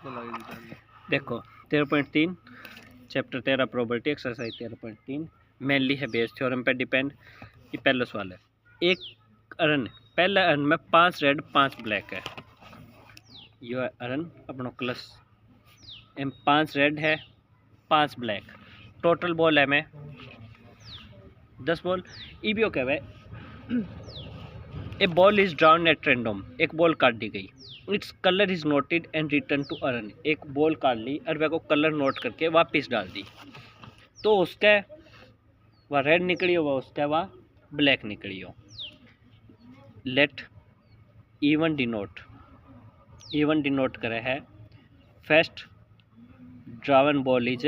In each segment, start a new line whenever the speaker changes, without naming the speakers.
देखो 13.3 chapter 13 probability exercise 13.3 mainly है Bayes theorem पे डिपेंड। ये पहला सवाल है, एक अरन पहला अरन में 5 रेड 5 ब्लैक है। यो है अरन अपनो क्लस एम 5 रेड है 5 ब्लैक, टोटल बॉल है में 10 बॉल। ई भी कहे a ball is drawn at random, एक बॉल काट दी गई, its colour is noted and return to urn, एक बॉल काट ली और वह को कलर नोट करके वापस डाल दी, तो उसका वह रेड निकली हो वह उसका वह ब्लैक निकली हो। लेट इवन डिनोट करे है first drawn ball is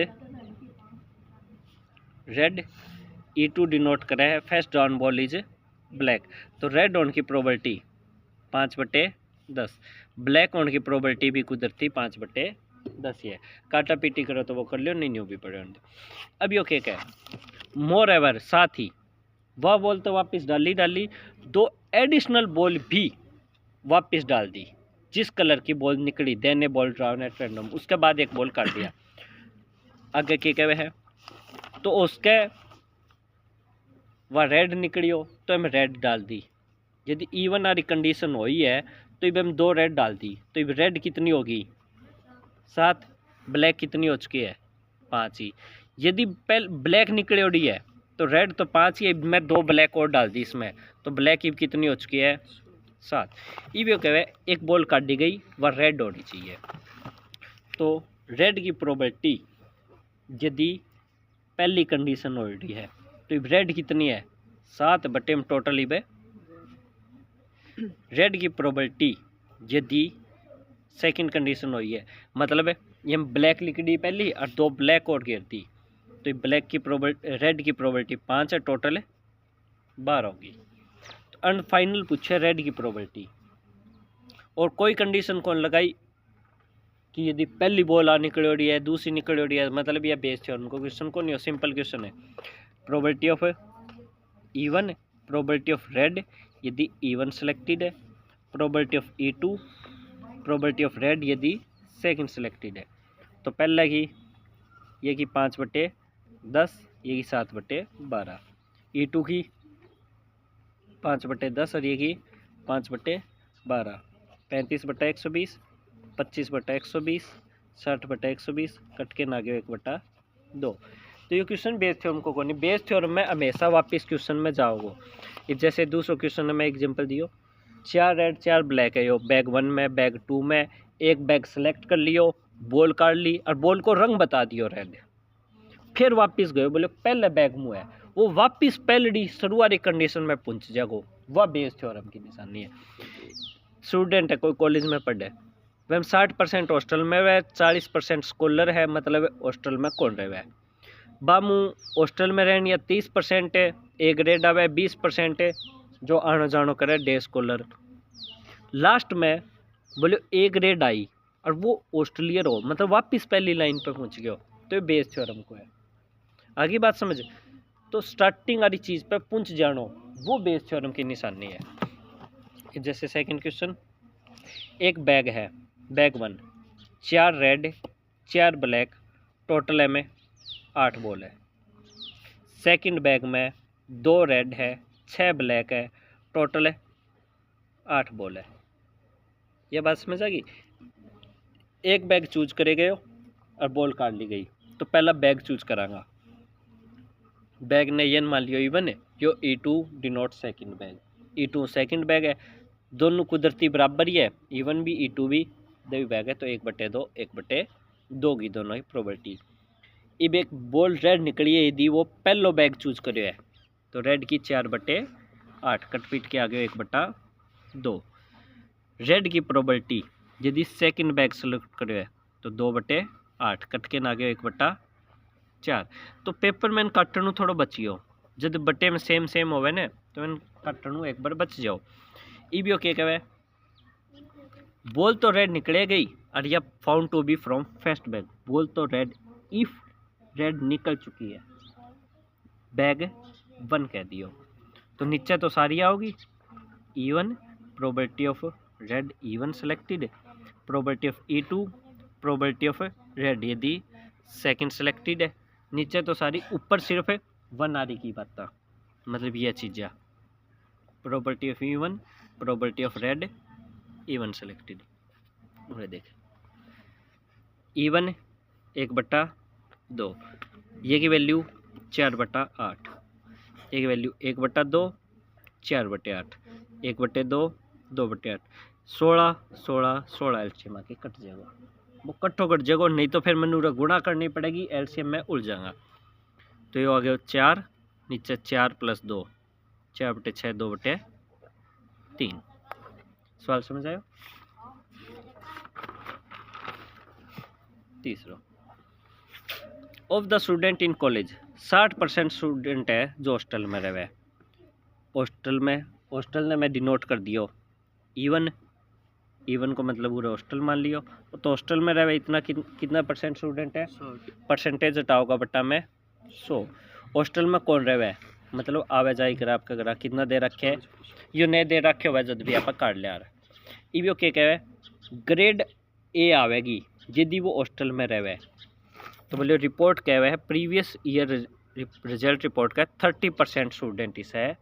red, E2 denote करे है first drawn ball is black. तो रेड होने की प्रोबेबिलिटी 5/10, ब्लैक होने की प्रोबेबिलिटी भी कुदरती 5/10 ही है। काटा पीटी करो तो वो कर लियो, नहीं भी पड़े होंगे। अब यो क्या है, मोर एवर साथ ही वह बॉल तो वापस डाली, 2 एडिशनल बॉल भी वापस डाल दी, जिस कलर की बॉल निकली then a ball drawn at random, उसके बाद एक बॉल काट दिया। आगे क्या कहे है, तो उसके वह रेड निकली हो तो हमें रेड डाल दी, यदि इवन वाली कंडीशन हुई है तो इब हम 2 रेड डाल दी, तो इब रेड कितनी होगी 7, ब्लैक कितनी हो चुकी है 5 ही। यदि ब्लैक निकली उड़ी है तो रेड तो 5 ही है, मैं 2 ब्लैक और डाल दी इसमें, तो ब्लैक इब कितनी हो चुकी है 7। इब कहे एक बॉल काट दी गई वह रेड होनी चाहिए, तो रेड की प्रोबेबिलिटी यदि पहली कंडीशन हो रही है तो इब रेड कितनी है 7 बटे में टोटल इब रेड की प्रोबेबिलिटी यदि सेकंड कंडीशन हुई है, मतलब ये ब्लैक लिख दी पहली और 2 ब्लैक और गिर दी, तो ब्लैक की प्रोबेबिलिटी रेड की प्रोबेबिलिटी 5 है, टोटल 12 होगी। तो एंड फाइनल पूछे रेड की प्रोबेबिलिटी, और कोई कंडीशन कौन लगाई कि यदि पहली बॉल आ निकल रही है दूसरी निकल रही है, मतलब यह बेस थ्योरम को क्वेश्चन को नहीं हो, सिंपल क्वेश्चन है। Probability of even, probability of red यदि इवन सेलेक्टेड है, probability of E2, probability of red यदि सेकंड सेलेक्टेड है। तो पहला की ये की 5/10, ये की 7/12, E2 की 5/10 और ये की 5/12, 35/120, 25/120, 60/120, कट के ना गयो 1/2। तो ये क्वेश्चन बेस थ्योरम को नहीं, बेस थ्योरम में हमेशा वापस क्वेश्चन में जाओगे। जैसे दूसरा क्वेश्चन में एग्जांपल दियो, 4 रेड 4 ब्लैक है, यो बैग 1 में बैग 2 में एक बैग सेलेक्ट कर लियो, बॉल काट ली और बॉल को रंग बता दियो रेड, फिर वापस गए बोले पहले बैग मुँह है, वो वापस पहली शुरुआती कंडीशन में पहुंच जाओ, वह बेस थ्योरम की निशानी है। स्टूडेंट है कोई कॉलेज में पढ़े, वह 60% हॉस्टल में वह 40% स्कॉलर है, मतलब हॉस्टल में कौन रहे है। बामू हॉस्टल में रहनी है 30% है, ए ग्रेड आवे 20% है, जो आनो जानो करे डे स्कॉलर। लास्ट में बोले ए ग्रेड आई और वो ऑस्ट्रेलियर हो, मतलब वापस पहली लाइन पे पहुंच गया, तो ये बेस थ्योरम को है। आगे बात समझ, तो स्टार्टिंग वाली चीज़ पे पहुंच जानो वो बेस थ्योरम की निशानी है। जैसे सेकंड क्वेश्चन, एक बैग है बैग 1, 4 रेड 4 ब्लैक, टोटल है में 8 बॉल है। सेकंड बैग में 2 रेड है 6 ब्लैक है, टोटल है 8 बॉल है। यह बात समझ आ गई। एक बैग चूज करे गए और बॉल काट ली गई, तो पहला बैग चूज करांगा, बैग ने यन मान लियो इवन है, यो E2 denote second bag, E2 second bag है, दोनों कुदरती बराबर ही है, इवन भी E2 भी दो बैग है, तो 1/2 1/2 की दोनों ही प्रोबेबिलिटी। अब एक बॉल रेड निकली है यदि वो पहलो बैग चूज करे है, तो रेड की 4/8, कटपीट के आगे 1/2। रेड की प्रोबेबिलिटी यदि सेकंड बैग सेलेक्ट करे है तो 2/8, कट के ना आगे 1/4। तो पेपर में काटन थोड़ा बचियो, जब बटे में सेम होवे ने तो इन काटन एक बार बच जाओ। इबियो क्या कहे, बॉल तो रेड निकले गई और यह found to be from first bag, ball तो रेड इफ रेड निकल चुकी है, बैग 1 कह दियो, तो नीचे तो सारी आओगी even, probability of red even selected, probability of E2, probability of red यदि सेकंड सिलेक्टेड है। नीचे तो सारी, ऊपर सिर्फ वन आ रही की बात था, मतलब ये चीज़ें probability of even, probability of red, even selected. और देख इवन 1/2, ये की वैल्यू 4/8, ये की वैल्यू 1/2, 4/8, 1/2, 2/8, 16, 16, 16 एलसीएम आके कट जाएगा, वो कट्ठो कट जाएगा। नहीं तो फिर मैंने गुणा करनी पड़ेगी, एलसीएम में उलझाऊंगा। तो ये आ गया 4, नीचे 4 + 2, 4/6, 2/3। सवाल समझ आयो? तीसरा, of the student in college 60% student है जो हॉस्टल में रहे। हॉस्टल ने मैं डिनोट कर दियो इवन, इवन को मतलब पूरा हॉस्टल मान लियो। तो हॉस्टल में रहे इतना कितना परसेंट स्टूडेंट है, परसेंटेज हटाओगा बटा में 100। हॉस्टल में कौन रहे मतलब आवे जाए करा आपका करा कितना दे रखे है, यो नहीं दे रखे हुआ जब भी आप काट लिया। इवो क्या कहे ग्रेड ए आवेगी यदि वो हॉस्टल में रहे। तो बोले रिपोर्ट क्या है प्रीवियस ईयर रिजल्ट रिपोर्ट का 30% स्टूडेंट इस है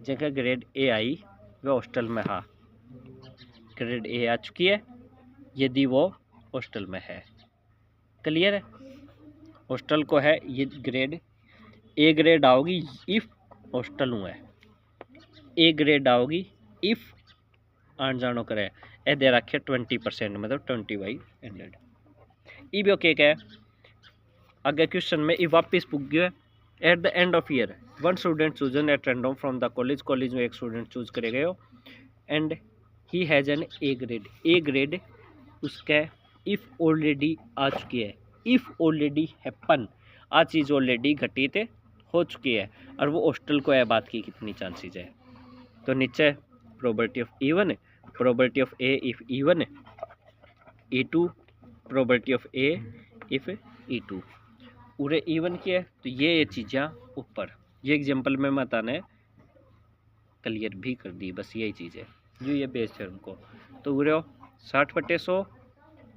जगह ग्रेड ए आई वह हॉस्टल में, हाँ ग्रेड ए आ चुकी है यदि वो हॉस्टल में है। क्लियर है? हॉस्टल को है ये ग्रेड ए ग्रेड आओगी इफ़ हॉस्टल हुआ है, ए ग्रेड आओगी इफ़ आन जानो करे। ए दे रखे 20% मतलब 20/100। इबो के है आगे क्वेश्चन में ये वापिस पुग गया। At the end of year one student chosen at random from the college में एक स्टूडेंट चूज करे गए and he has an A grade. A grade उसका इफ़ ऑलरेडी आ चुकी है, इफ़ ऑलरेडी हैपन, आ चीज़ ऑलरेडी घटित हो चुकी है और वो हॉस्टल को है बात की कितनी चांसेस है। तो नीचे probability of even, probability of A if even, E2 probability of A if E2 पूरे इवन की है। तो ये चीज़ें ऊपर ये एग्जांपल में बताने क्लियर भी कर दी, बस यही चीज़ है जो ये बेस थ्योरम को। तो पूरे 60/100,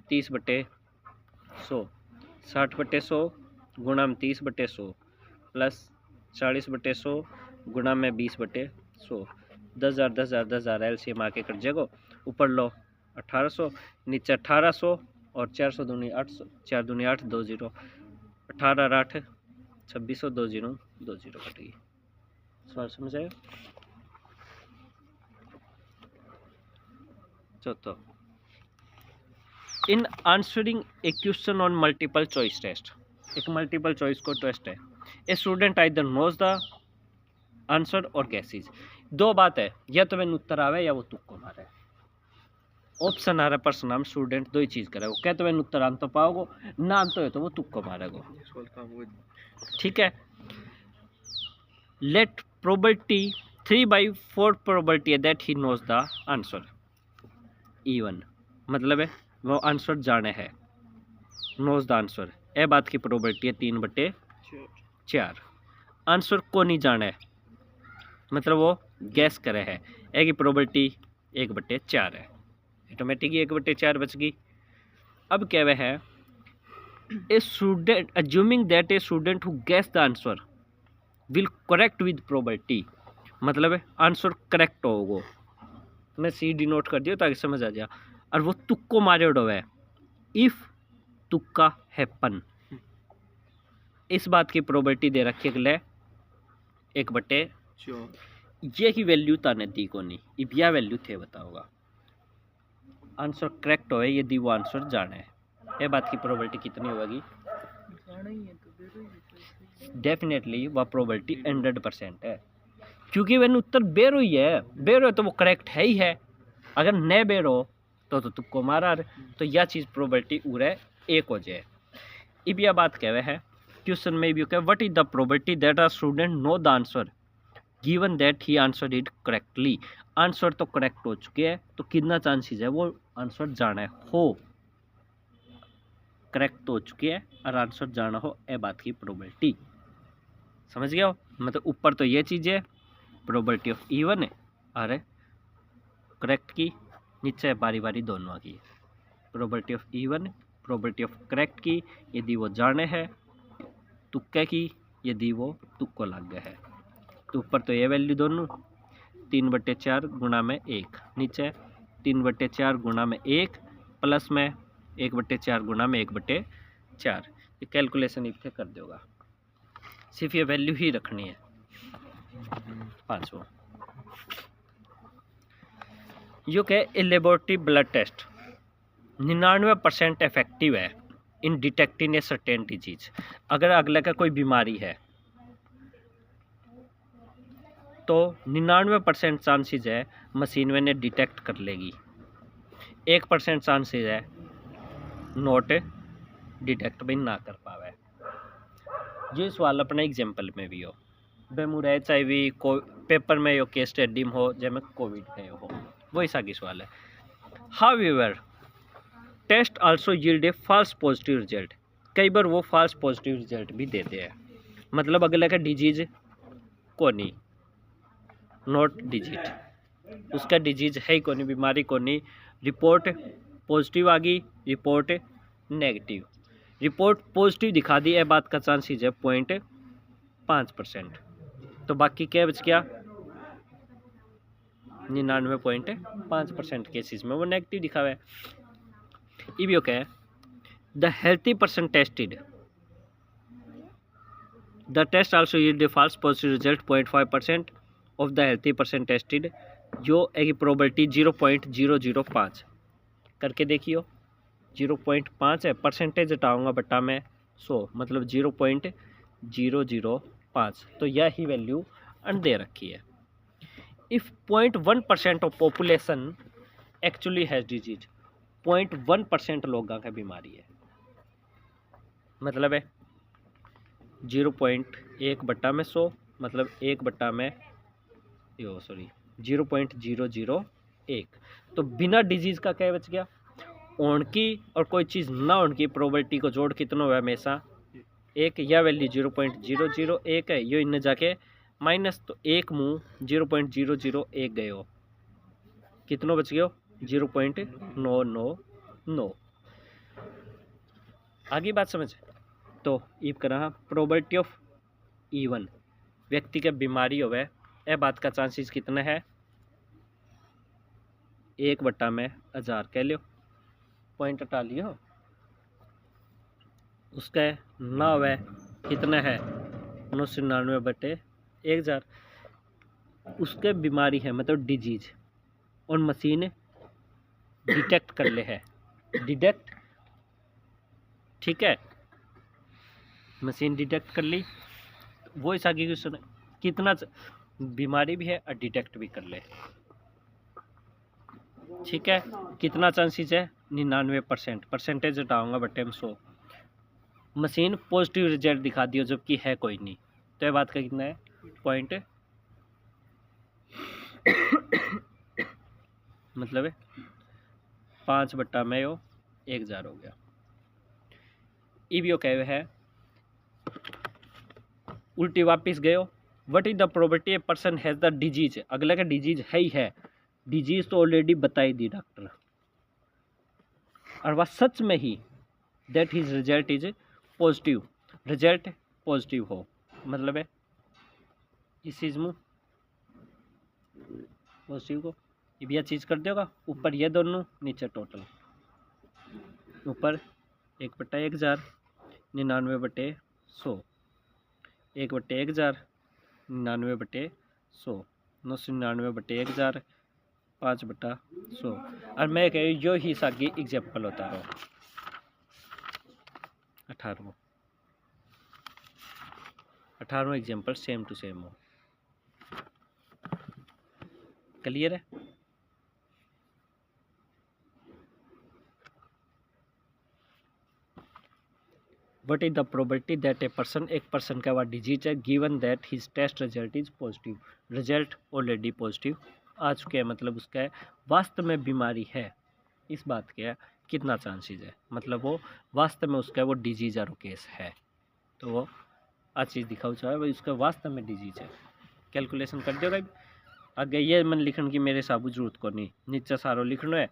30/100, 60/100 गुणा में 30/100 प्लस 40/100 गुणा में 20/100, 10,000 10,000 10,000 एलसीएम आके कट जाएगा। ऊपर लो 1800, नीचे 1800 और 400 दूनी 800, 4 दूनी 8, 2 0, 18 और 8 2600, 2 0 2 0 कट गई। सवाल समझ आया? चौथा, in answering a question on multiple choice test, एक मल्टीपल चॉइस को टेस्ट है। A student either knows the answer और गैसेज। दो बात है, या तो मैंने उत्तर आवे या वो तुक्को मारे। ऑप्शन आ रहा पर्सन हम स्टूडेंट दो ही चीज़ करे, वो क्या तो मैंने उत्तर आन तो पाओगो ना आन तो वो तुक्को मारेगो। ठीक है, लेट प्रोबेबिलिटी 3/4 प्रोबेबिलिटी है that he knows the answer even, मतलब है वो आंसर जाने है, नोज द आंसर। ए बात की प्रोबेबिलिटी है 3/4। आंसर को नहीं जाना है मतलब वो गैस करे है। ए की प्रोबेबिलिटी 1/4 है, ऑटोमेटिक 1/4 बच गई। अब क्या वह है a student assuming that a student who guess the answer will correct with probability, मतलब है आंसर करेक्ट होगा। मैं सी डिनोट कर दिया ताकि समझ आ जाए। और वो तुक्को मारे उड़ो है इफ तुक्का हैपन, इस बात की प्रोबेबिलिटी दे रखी है 1/4। ये की वैल्यू ताने दी को नहीं, इब यह वैल्यू थे बताओगा आंसर करेक्ट हो यदि वो आंसर जाने है। ये बात की प्रोबेबिलिटी कितनी होगी? डेफिनेटली वह प्रोबेबिलिटी 100% है, क्योंकि वह उत्तर बेरो ही है, बेरो तो वो करेक्ट है ही है। अगर न बेरो तो तुक्को मारा, तो यह चीज़ प्रोबेबिलिटी उरे 1 हो जाए। अब यह बात कह है क्वेश्चन में भी कह what is the probability that a student know the answer given that he answer it correctly. Answer तो करेक्ट हो चुके हैं, तो कितना चांसेस है वो आंसर जाना हो, करेक्ट तो हो चुके हैं और आंसर जाना हो, ए बात की प्रोबेबिलिटी। समझ गया हो? मतलब ऊपर तो ये चीज़ है प्रोबेबिलिटी ऑफ इवन है और करेक्ट की, नीचे बारी बारी दोनों की probability of even, probability of correct की यदि वो जाने है, तुक्के की यदि वो तुक्को लग गया है। तो ऊपर तो ये वैल्यू दोनों 3/4 गुणा में 1, नीचे 3/4 गुणा में 1 प्लस में 1/4 गुणा में 1/4। ये कैलकुलेशन इतने कर दोगा, सिर्फ ये वैल्यू ही रखनी है। 5वां यो क्या है, लेबोरेटरी ब्लड टेस्ट 99% इफेक्टिव है इन डिटेक्टिंग ए सर्टेन डिजीज। अगर अगले का कोई बीमारी है तो 99% चांसेस है मशीन में ने डिटेक्ट कर लेगी, 1% चांसेस है नोट डिटेक्ट भी ना कर पावे। ये सवाल अपने एग्जाम्पल में भी हो, बेमूर HIV को पेपर में यो केस स्टडी में हो जैमें कोविड में हो, वही सागी सवाल है। However test also yield a false positive result, कई बार वो फॉल्स पॉजिटिव रिजल्ट भी देते हैं। मतलब अगले का डिजीज को नहीं, नॉट डिजीट, उसका डिजीज है ही को नहीं, बीमारी को नहीं, रिपोर्ट पॉजिटिव आ गई, रिपोर्ट नेगेटिव। रिपोर्ट पॉजिटिव दिखा दी, यह बात का चांसेस है 0.5%। तो बाकी क्या बच गया, 99.5% केसेस में वो नेगेटिव दिखा हुआ है। ये भी क्या है, the healthy person tested, the test also yield a false positive result 0.5% of the healthy person tested, जो एक प्रोबेबिलिटी 0.005 करके देखियो। 0.5 है, परसेंटेज हटाऊंगा बटा में 100, मतलब 0.005। तो यह ही वैल्यू दे रखी है। If 0.1% of population actually has disease, 0.1% लोगों का बीमारी है, मतलब है 0.1 बटा में 100, मतलब 1 बटा में 0.001। तो बिना डिजीज का क्या बच गया, ओन की और कोई चीज़ ना होने की प्रोबेबिलिटी को जोड़ कितना हुआ हमेशा 1, यह वैल्यू 0.001 है, यो इन्हें जाके माइनस, तो 1 मुँह 0.001 गए हो, कितना बच गया 0.999। आगे बात समझ। तो इब करा प्रोबेबिलिटी ऑफ इवन, व्यक्ति के बीमारी हो वह बात का चांसेस कितना है 1 बटा में 1000 कह लियो, पॉइंट हटा लियो। उसका ना वह कितना है 999 बटे 1000, उसके बीमारी है मतलब डिजीज, और मशीन डिटेक्ट कर ले है, डिटेक्ट, ठीक है, मशीन डिटेक्ट कर ली, वो इस आगे क्वेश्चन कितना बीमारी भी है और डिटेक्ट भी कर ले, ठीक है। कितना चांसेस है 99%, परसेंटेज हटाऊंगा बटे में 100, मशीन पॉजिटिव रिजल्ट दिखा दियो जबकि है कोई नहीं, तो ये बात का कितना है पॉइंट मतलब है 5 बटा में 1000 हो गया। इवियो कहे है उल्टी वापिस गयो, what is the probability a person has the disease, अगला का डिजीज है ही है, डिजीज तो ऑलरेडी बताई दी डॉक्टर, और वह सच में ही that his result is positive, result positive हो, मतलब है इस चीज में पॉजिटिव को ये भी चीज कर देगा, ऊपर ये दोनों नीचे टोटल, ऊपर 1/1000 99 बटे 100, 1/1000 99 बटे 100, 999 बटे 1000 5 बटा 100। और मैं कह जो ही सागी एग्जाम्पल होता रहो 18वां एग्जाम्पल सेम टू सेम हो, क्लियर है। What is the probability that a person, एक पर्सन का वह डिजीज है, given that his test result is positive, result already positive आ चुके हैं, मतलब उसका है वास्तव में बीमारी है, इस बात के कितना चांसेस है, मतलब वो वास्तव में उसका वो डिजीज और केस है, तो वो आज चीज़ दिखाओ चाहे वो उसका वास्तव में डिजीज है। कैलकुलेशन कर दियो आगे ये मन लिखने की मेरे साबू जरूरत को नहीं, नीचे सारो लिखना है,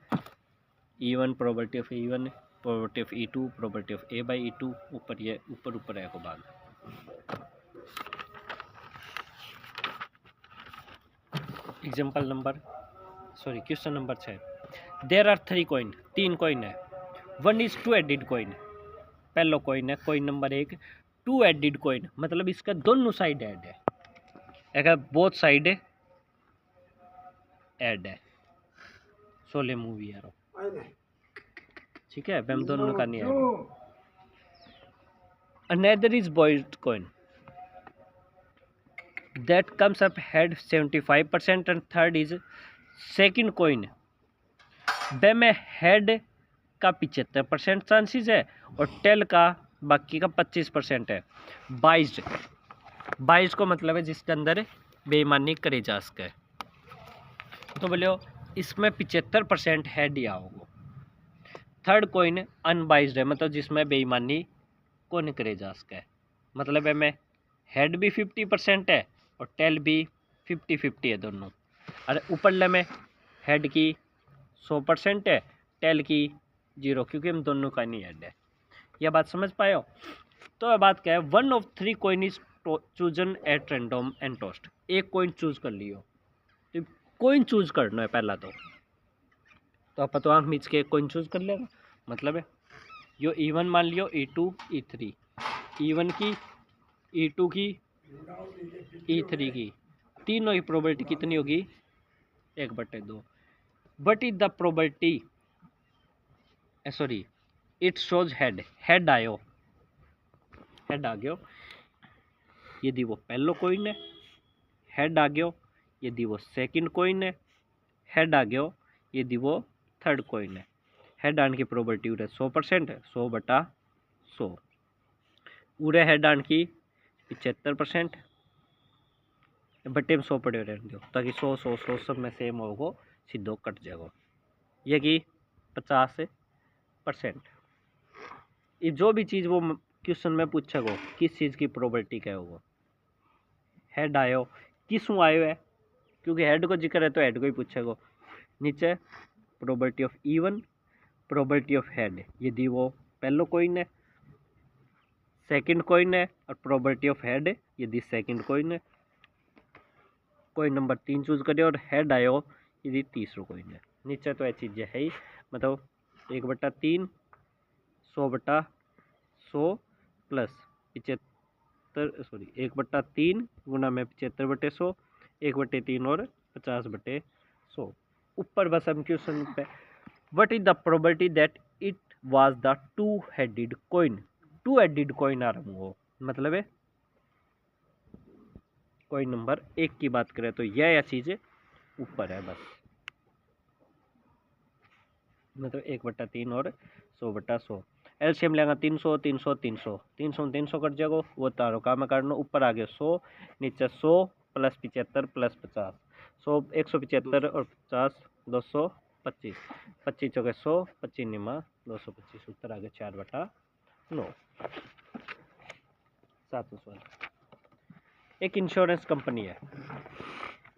E1 probability of E1, probability of E2, probability of A by E2, ऊपर ये ऊपर है को बाद। Example number question number 6। There are 3 coin, 3 coin है। 1 इज 2 एडेड कॉइन, पहला कॉइन है कॉइन नंबर 1 2 एडेड कॉइन, मतलब इसका दोनों साइड ऐड है, अगर बोथ साइड ऐड है। सोले मूवी यारो, ठीक है, हम दोनों का नहीं add. Another is biased coin that comes up head 75% and third is second coin, वे में हेड का 75% चांसेस है और टेल का बाकी का 25% है। बाइज को मतलब है जिसके अंदर बेईमानी करी जा सके, तो बोलो इसमें 75% हेड या होगा। थर्ड कॉइन अनबाइज्ड है, मतलब जिसमें बेईमानी को नहीं करे जा सके, मतलब में हेड भी 50% है और टेल भी 50-50 है दोनों। अरे ऊपर में हेड की 100% है, टेल की 0, क्योंकि हम दोनों का नहीं हेड है। यह बात समझ पाए हो? तो यह बात क्या है, 1 of 3 coin is chosen at random and tossed. एक कॉइन चूज कर लियो, तो कॉइन चूज करना है पहला, तो आप तो आंख मीच के कॉइन चूज कर लेगा, मतलब है यो E1 मान लियो, E2 E3, E1 की E2 की E3 की, तीनों की प्रोबेबिलिटी कितनी होगी 1/2। But is the probability sorry it shows head आयो, हेड आ गयो यदि वो पहलो कॉइन है, हेड आ गयो यदि वो सेकंड कॉइन है, हेड आ गयो यदि वो थर्ड कॉइन है। हेड आने की प्रोबेबिलिटी उरे 100% है, 100/100। उरे हेड आने की 75%, बटे में 100 पड़े रहने दो ताकि 100 सब में सेम होगो, सीधो कट जाएगा। ये कि 50%। ये जो भी चीज़ वो क्वेश्चन में पूछेगो किस चीज़ की प्रोबेबिलिटी क्या होगा, हेड आयो किसू आयो है, क्योंकि हेड को जिक्र है तो हेड को ही पूछेगो। नीचे probability of E1, probability of head यदि वो पहलो कॉइन है, सेकंड कॉइन है, और प्रोबेबिलिटी ऑफ हेड यदि सेकंड कॉइन है। कॉइन नंबर 3 चूज करे और हेड आयो यदि तीसरो कॉइन है। नीचे तो ये चीज़ें है ही, मतलब 1/3 100/100 प्लस 1/3 गुना में 75/100, 1/3 और 50/100। ऊपर बस हम क्वेश्चन पे what is the probability that it was the two headed coin. Two headed coin आ रहा हूँ, मतलब है कॉइन नंबर 1 की बात करें तो यह चीज़ें ऊपर है बस, मतलब 1/3 और 100/100। एलसीएम लेगा 300 300 300 300 300 कट जाएगा, वो तारों का मैं काटना, ऊपर आ गया 100, नीचे 100 प्लस 75 प्लस 50, 100 175 और 50 225, 25 चौके 100, 25 निमा 225, उत्तर आ गया 4/9। 7वां सवाल, एक इंश्योरेंस कंपनी है,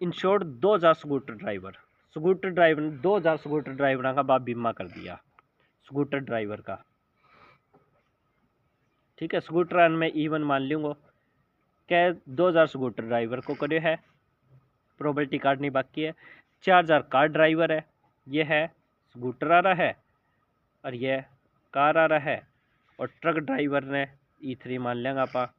इंश्योर्ड 2000 स्कूटर ड्राइवर ने 2000 स्कूटर ड्राइवर का बाप बीमा कर दिया, स्कूटर ड्राइवर का, ठीक है। स्कूटर में E1 मान लूँगा, क्या 2000 स्कूटर ड्राइवर को करे है, प्रोबेबिलिटी काटनी बाकी है। 4000 कार ड्राइवर है, ये है स्कूटर आ रहा है और ये कार आ रहा है, और ट्रक ड्राइवर ने E3 मान लेंगे आप,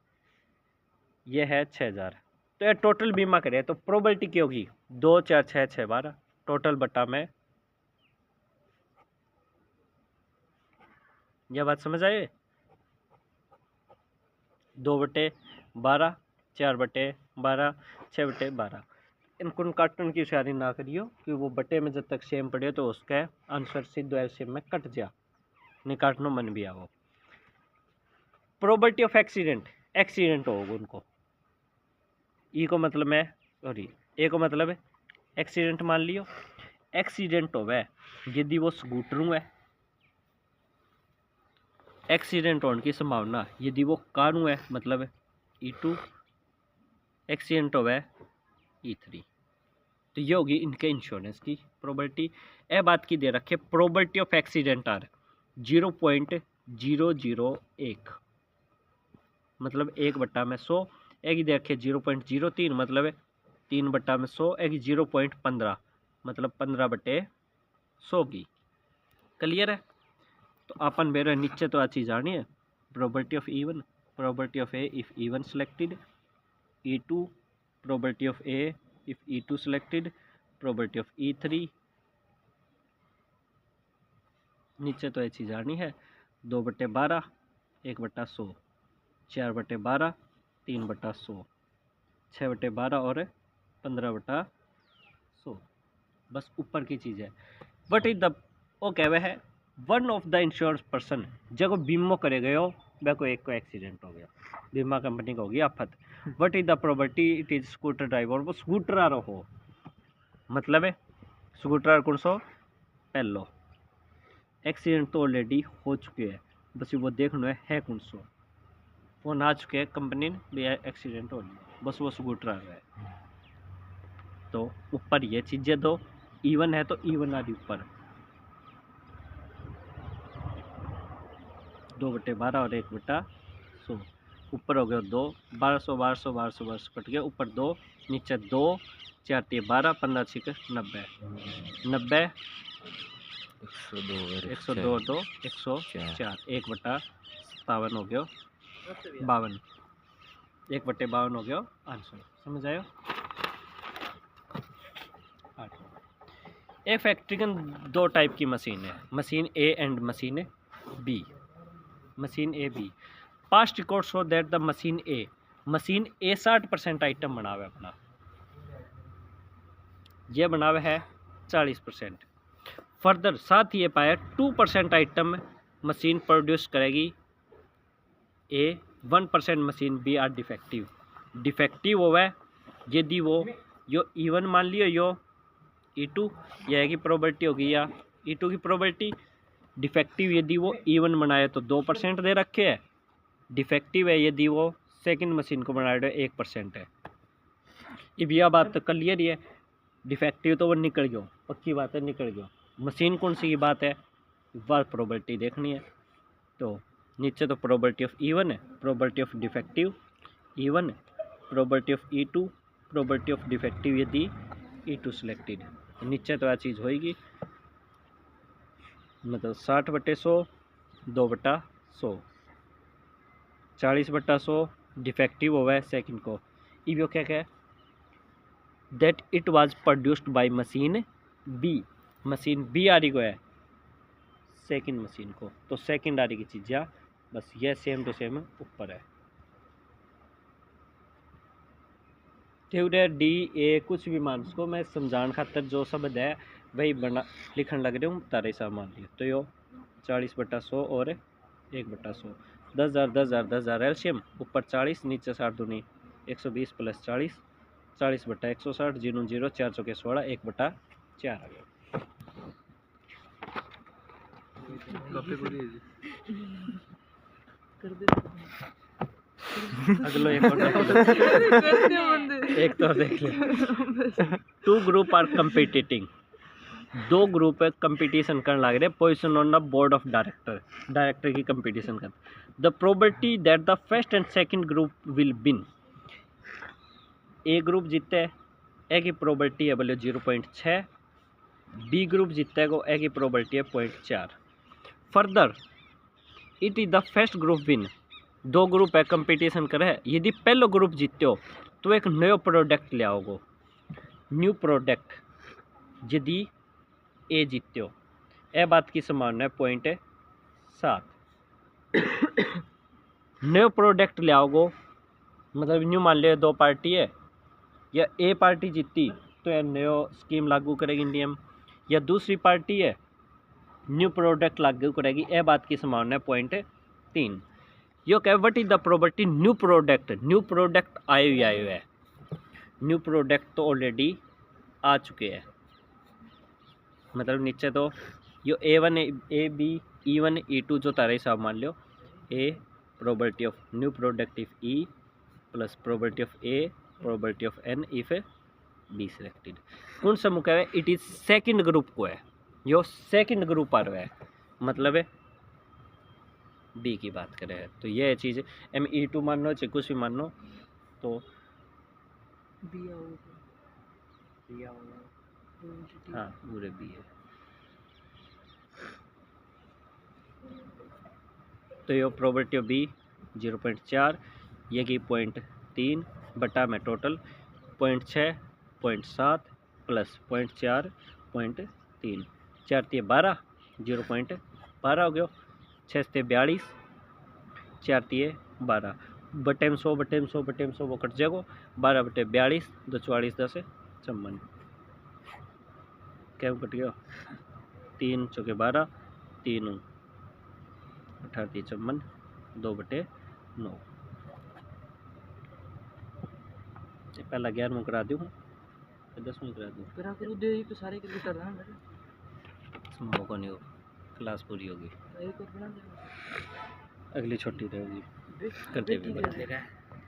ये है 6000। तो ये टोटल बीमा करे तो प्रोबेबिलिटी क्या होगी 2 4 6 6 12 टोटल बटा में। यह बात समझ आए? 2/12, 4/12, 6/12। इनको कार्टून की होशियारी ना करियो कि वो बटे में जब तक सेम पड़े तो उसका आंसर सीधो एलसीएम में कट जा, नहीं काटनो मन भी आओ। प्रोबेबिलिटी ऑफ एक्सीडेंट होगा उनको, ई को मतलब मैं सॉरी ए को मतलब एक्सीडेंट मान लियो, एक्सीडेंट होवे यदि वो स्कूटर है, एक्सीडेंट होने की संभावना यदि वो कार है मतलब E2, एक्सीडेंट होवे E3। तो ये होगी इनके इंश्योरेंस की प्रोबेबिलिटी। ए बात की दे रखे प्रोबेबिलिटी ऑफ एक्सीडेंट आर 0.001, मतलब 1/100। एक ही दे रखे 0.03, मतलब 3/100। एक 0.15, मतलब 15/100 की। क्लियर है? तो अपन मेरे नीचे तो आ चीज़ आनी है probability of E1, probability of A if E1 selected, E2 probability of A if E2 selected, probability of E3। नीचे तो ये चीज़ आनी है 2/12, 1/100, 4/12, 3/100, 6/12 और 15/100। बस ऊपर की चीज़ है। वट इज द वो कह है one of the insurance person, जब बीमो करे गए हो वह को एक को एक्सीडेंट हो गया, बीमा कंपनी का होगी आफत। What is the probability it is scooter driver, वो स्कूटर आ रहा हो, मतलब है स्कूटर कौन सो पहलो एक्सीडेंट तो ऑलरेडी हो चुके हैं, बस वो देखना है कौन सो फोन आ चुके हैं कंपनी ने भी एक्सीडेंट हो गया, बस वो स्कूटर आ रहा है। तो ऊपर ये चीज़ें दो E1 है तो E1 आ रही ऊपर 2/12 और 1/100। ऊपर हो गया 2, 1200 1200 1200 1200 कट गया, ऊपर 2, नीचे 2, 4 3 12, 15 6 90, 90 102 2 104, 1/57 हो गया 52, 1/52 हो गया आंसर। समझ आयो? ए फैक्ट्रिकन दो टाइप की मशीन है, machine A and machine B. Machine A B past record show that the machine A 60% item बनावे अपना, ये बनावे है 40%। फर्दर साथ ही ये पाया 2% आइटम मशीन प्रोड्यूस करेगी A, 1% machine B are defective. Defective होवे यदि वो यो E1 मान लियो यो E2, यह की प्रोबेबिलिटी होगी या E2 की प्रोबेबिलिटी। डिफेक्टिव यदि वो E1 बनाए तो 2% दे रखे है, डिफेक्टिव है यदि वो सेकंड मशीन को बना रहे 1% है। अब यह बात तो क्लियर ही है, डिफेक्टिव तो वो निकल गयो, पक्की बात है निकल गयो। मशीन कौन सी की बात है वह प्रोबेबिलिटी देखनी है। तो नीचे तो प्रोबेबिलिटी ऑफ E1 है, probability of defective E1, probability of E2, probability of defective यदि E2 सिलेक्टेड। नीचे तो यह चीज़ होएगी, मतलब 60/100, 2/100, 40/100 डिफेक्टिव होगा है सेकंड को। इव क्या क्या that it was produced by machine B, machine B आ रही को है सेकंड मशीन को, तो सेकंड आ रही की चीज़ बस ये सेम टू सेम ऊपर है। थ्योरे डी ए कुछ भी मान उसको मैं समझाने खातर जो शब्द है वही बना लिखन लग रहे हूँ तारे सा मान लिया। तो यो 40/100 और 1/100, 10,000 10,000 10,000 एल्शियम, ऊपर 40 नीचे 60 दूनी 120 प्लस 40, 40/160, 0 0 4 चौके 16, 1/4 आ गया। अगलो एक और एक तो देख ले। 2 ग्रुप आर कंपीटिटिंग, 2 ग्रुप कंपटीशन करने लग रहे position on the board of director, director की कंपटीशन कर। The probability that the first and second group will win, A group जीते ए की प्रोबेबिलिटी है बोले 0.6, बी ग्रुप जीते को ए की प्रोबेबिलिटी है 0.4। Further it is the first group win, 2 group है कंपटीशन करे, यदि पहलो ग्रुप जीते हो तो एक नयो प्रोडक्ट ले आओगे, न्यू प्रोडक्ट। यदि ए जीते हो ए बात की संभावना है 0.7। नयो प्रोडक्ट ले आओगे मतलब न्यू मान लिया 2 पार्टी है, या ए पार्टी जीती तो यह नयो स्कीम लागू करेगी नियम, या दूसरी पार्टी है न्यू प्रोडक्ट लागू करेगी, ए बात की संभावना है 0.3। यो कह what is the probability new product आए हुए है, न्यू प्रोडक्ट तो ऑलरेडी आ चुके हैं, मतलब नीचे तो यो A1 AB E1 E2 जो तारे हिसाब मान लो, a probability of new product if E plus probability of A probability of N if B selected. कौन सा मुका है? इट इज सेकंड ग्रुप को है, यो सेकंड ग्रुप आ रहा है, मतलब है बी की बात करें है। तो ये चीज़ एम E2 मान लो चाहे कुछ भी मान लो, तो हाँ पूरे बी है। तो ये प्रोबेबिलिटी ऑफ बी 0.4, ये की 0.3 बटा में टोटल 0.6, 0.7 प्लस 0.4, 0.3, 4 ते 12, 0.12 हो गया, 6 ते 42, 4 ते 12, बटे में 100 बटे में 100 बटे में 100 वो कट जाएगा, 12 बटे 42, 2 44 10 54, क्या कट गया, 3 चौके 12, 3 18 54, 2 बटे 9। पहला 11वां करा दूँ, 10वां करा दूँ, मौका नहीं हो, क्लास पूरी होगी, अगली छुट्टी रहेगी करते हुए।